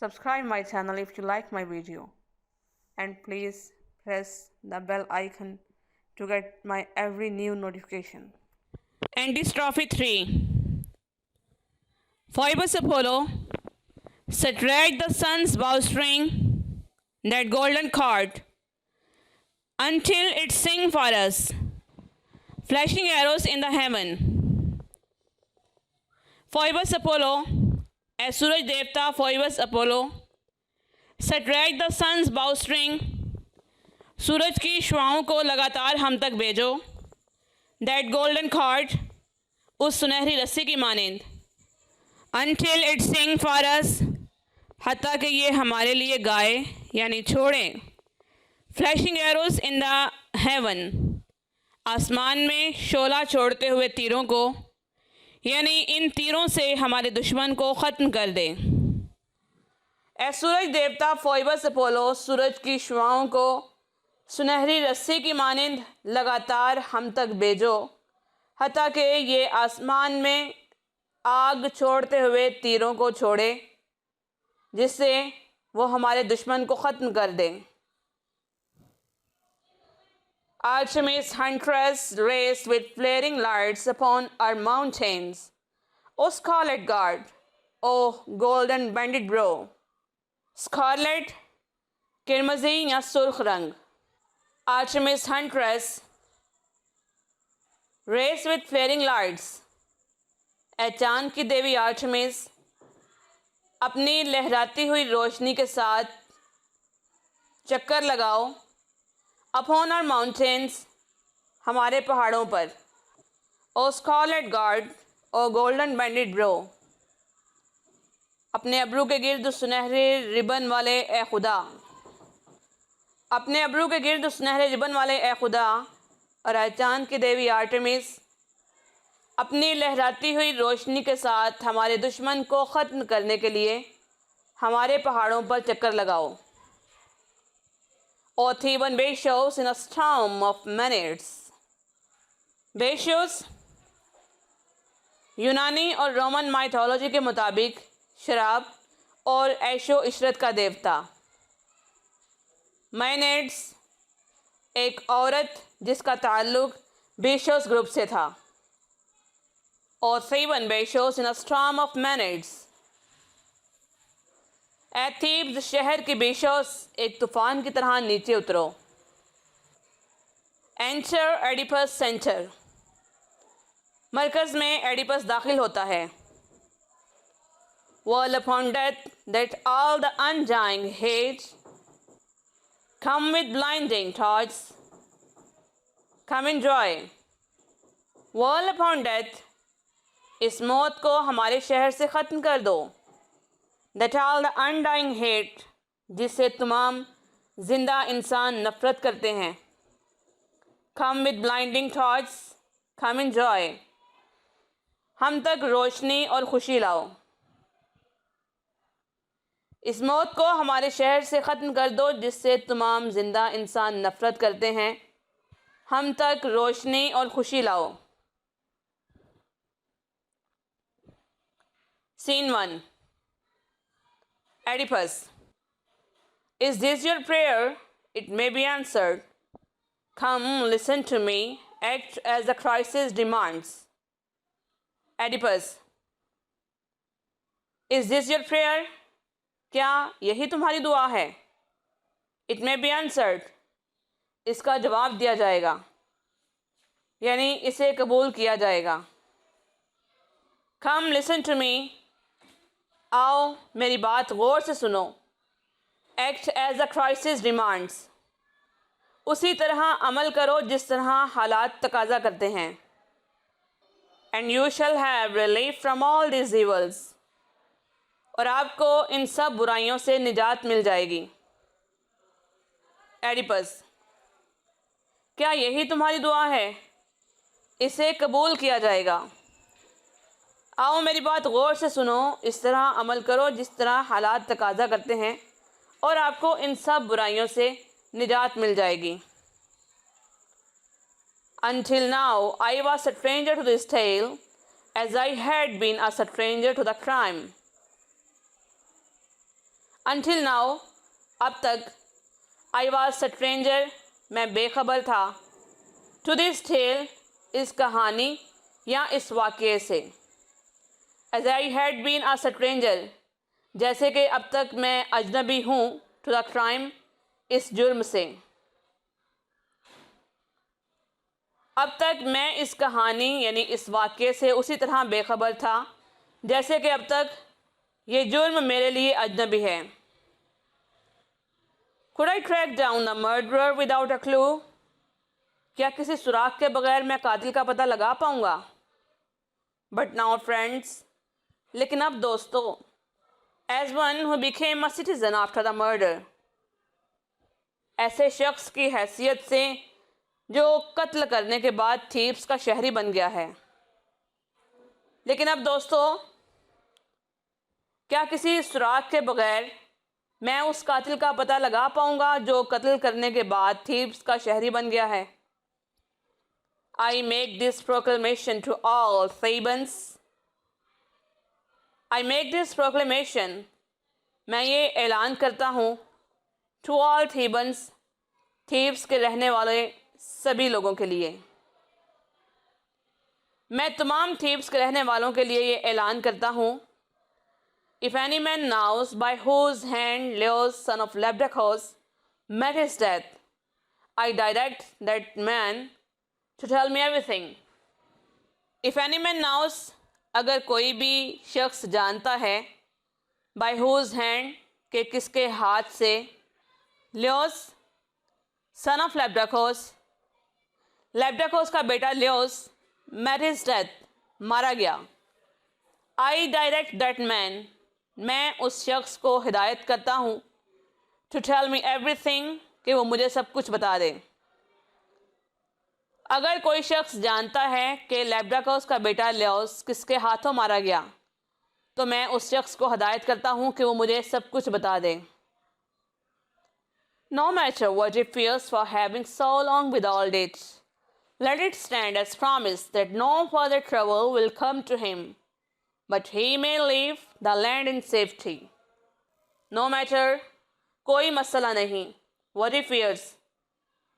Subscribe my channel if you like my video, and please press the bell icon to get my every new notification. Andy's Trophy 3. Phoebus Apollo strike the sun's bowstring, that golden cord, until it sing for us, flashing arrows in the heaven. Phoebus Apollo, ए सूरज देवता फोइबस Apollo, strike the sons बाउस्ट्रिंग, सूरज की श्वाओं को लगातार हम तक भेजो, that golden cord, उस सुनहरी रस्सी की मानिंद, until it sing for us, हत्ता कि ये हमारे लिए गाए यानी छोड़ें, flashing arrows in the heaven, आसमान में शोला छोड़ते हुए तीरों को, यानी इन तीरों से हमारे दुश्मन को ख़त्म कर दे। ए सूरज देवता फोइबस अपोलो, सूरज की शुआओं को सुनहरी रस्सी की मानिंद लगातार हम तक भेजो, हत्ता कि ये आसमान में आग छोड़ते हुए तीरों को छोड़े, जिससे वो हमारे दुश्मन को ख़त्म कर दें। Artemis huntress raced with flaring lights upon our mountains. O scarlet guard, O golden banded brow. Scarlet, किरमजी या सुर्ख रंग. Artemis huntress raced with flaring lights. ए चांद की देवी आर्टेमिस अपनी लहराती हुई रोशनी के साथ चक्कर लगाओ, अपॉन आर माउंटेन्स, हमारे पहाड़ों पर, ओ स्कारलेट गार्ड, ओ गोल्डन बैंडेड ब्रो, अपने अब्रू के गिर्द सुनहरे रिबन वाले ए खुदा, अपने अब्रू के गिर्द सुनहरे रिबन वाले ए खुदा, और चांद की देवी आर्टेमिस अपनी लहराती हुई रोशनी के साथ हमारे दुश्मन को ख़त्म करने के लिए हमारे पहाड़ों पर चक्कर लगाओ। O Theban Bacchus in a storm of Maenads. Bacchus यूनानी और रोमन माइथोलॉजी के मुताबिक शराब और ऐशो इशरत का देवता। मैनेड्स एक औरत जिसका ताल्लुक बेशोस ग्रुप से था। और Theban Bacchus in a storm of Maenads. एथीब्स शहर के बेशोस एक तूफ़ान की तरह नीचे उतरो। एंटर एडिपस सेंटर, मरकज़ में एडिपस दाखिल होता है। Whirl upon death that all the undying hate come with blinding thoughts, come in joy. Whirl upon death, इस मौत को हमारे शहर से ख़त्म कर दो। That all the undying hate, जिससे तमाम जिंदा इंसान नफ़रत करते हैं। Come with blinding thoughts, come in joy. हम तक रोशनी और खुशी लाओ। इस मौत को हमारे शहर से ख़त्म कर दो जिससे तमाम जिंदा इंसान नफ़रत करते हैं। हम तक रोशनी और खुशी लाओ। Scene 1. Oedipus. Is this your prayer? It may be answered. Come, listen to me. Act as the crisis demands. Oedipus. Is this your prayer? क्या यही तुम्हारी दुआ है? It may be answered. इसका जवाब दिया जाएगा, यानी इसे कबूल किया जाएगा। Come, listen to me. आओ मेरी बात गौर से सुनो। Act as the crisis demands. उसी तरह अमल करो जिस तरह हालात तकाजा करते हैं। And you shall have relief from all these evils. और आपको इन सब बुराइयों से निजात मिल जाएगी। एडिपस. क्या यही तुम्हारी दुआ है? इसे कबूल किया जाएगा। आओ मेरी बात गौर से सुनो, इस तरह अमल करो जिस तरह हालात तकाजा करते हैं और आपको इन सब बुराइयों से निजात मिल जाएगी। Until now I was a stranger to this tale, as I had been a stranger to the crime. Until now, अब तक, I was a stranger, मैं बेखबर था, to this tale, इस कहानी या इस वाक़ये से, as I had been a stranger, जैसे कि अब तक मैं अजनबी हूँ, to the crime, इस जुर्म से। अब तक मैं इस कहानी यानी इस वाक़ये से उसी तरह बेखबर था जैसे कि अब तक ये जुर्म मेरे लिए अजनबी है। Could I track down the murderer without a clue? क्या किसी सुराग के बगैर मैं कातिल का पता लगा पाऊंगा? But now friends, लेकिन अब दोस्तों, as one who became a citizen after the murder, ऐसे शख्स की हैसियत से जो कत्ल करने के बाद थीव्स का शहरी बन गया है। लेकिन अब दोस्तों, क्या किसी सुराग के बगैर मैं उस कातिल का पता लगा पाऊंगा जो कत्ल करने के बाद थीव्स का शहरी बन गया है? I make this proclamation to all Thebans. I make this proclamation, मैं ये ऐलान करता हूँ, to all Thebans, थीव्स के रहने वाले सभी लोगों के लिए। मैं तमाम थीव्स के रहने वालों के लिए ये ऐलान करता हूँ, If any man knows by whose hand Leos son of Labdacos met his death, I direct that man to tell me everything. If any man knows, अगर कोई भी शख्स जानता है, by whose hand, के किसके हाथ से, Leos son of Labdacos, Labdacos का बेटा Leos met his death, मारा गया। I direct that man, मैं उस शख्स को हिदायत करता हूँ, to tell me everything, कि वो मुझे सब कुछ बता दे। अगर कोई शख्स जानता है कि लैब्डाकोस का बेटा लेओस किसके हाथों मारा गया, तो मैं उस शख्स को हिदायत करता हूँ कि वो मुझे सब कुछ बता दे। No matter what he fears for having so long without it, let it stand as promise that no further trouble will come to him, but he may leave the land in safety. No matter, कोई मसला नहीं, what he fears,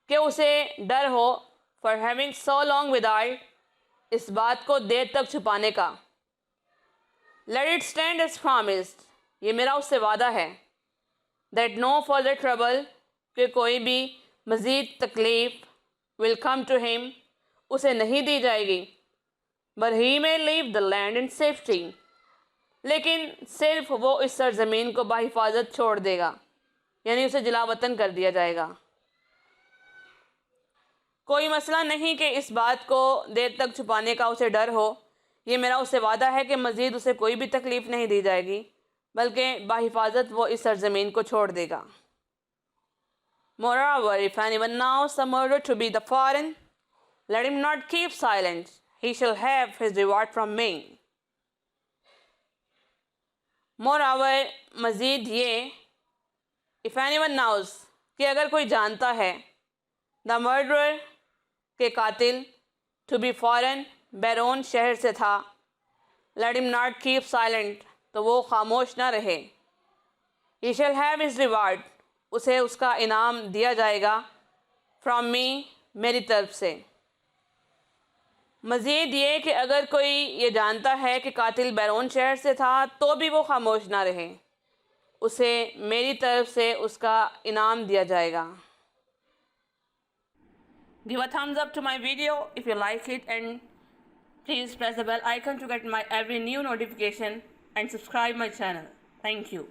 कि उसे डर हो, for having so long without, इस बात को देर तक छुपाने का। Let it stand as promised, ये मेरा उससे वादा है, that no further trouble, कि कोई भी मज़ीद तकलीफ़ will come to him, उसे नहीं दी जाएगी, but he may leave the land in safety, लेकिन सिर्फ वो इस सरज़मीन को बाहिफाजत छोड़ देगा, यानी उसे जलावतन कर दिया जाएगा। कोई मसला नहीं कि इस बात को देर तक छुपाने का उसे डर हो, ये मेरा उससे वादा है कि मज़ीद उसे कोई भी तकलीफ़ नहीं दी जाएगी, बल्कि बाहिफाजत वो इस सरज़मीन को छोड़ देगा। Moreover, if anyone knows the murder to be the foreign, let him not keep silent, he shall have his reward from me. Moreover, मज़ीद ये, if anyone knows, कि अगर कोई जानता है, the murderer, के कातिल, to be foreign, बैरून शहर से था, let him not keep silent, तो वो खामोश ना रहे, he shall have his reward, उसे उसका इनाम दिया जाएगा, from me, मेरी तरफ से। मज़ीद ये कि अगर कोई ये जानता है कि कातिल बैरून शहर से था तो भी वो खामोश ना रहे, उसे मेरी तरफ से उसका इनाम दिया जाएगा। Give a thumbs up to my video if you like it, and please press the bell icon to get my every new notification and subscribe my channel. Thank you.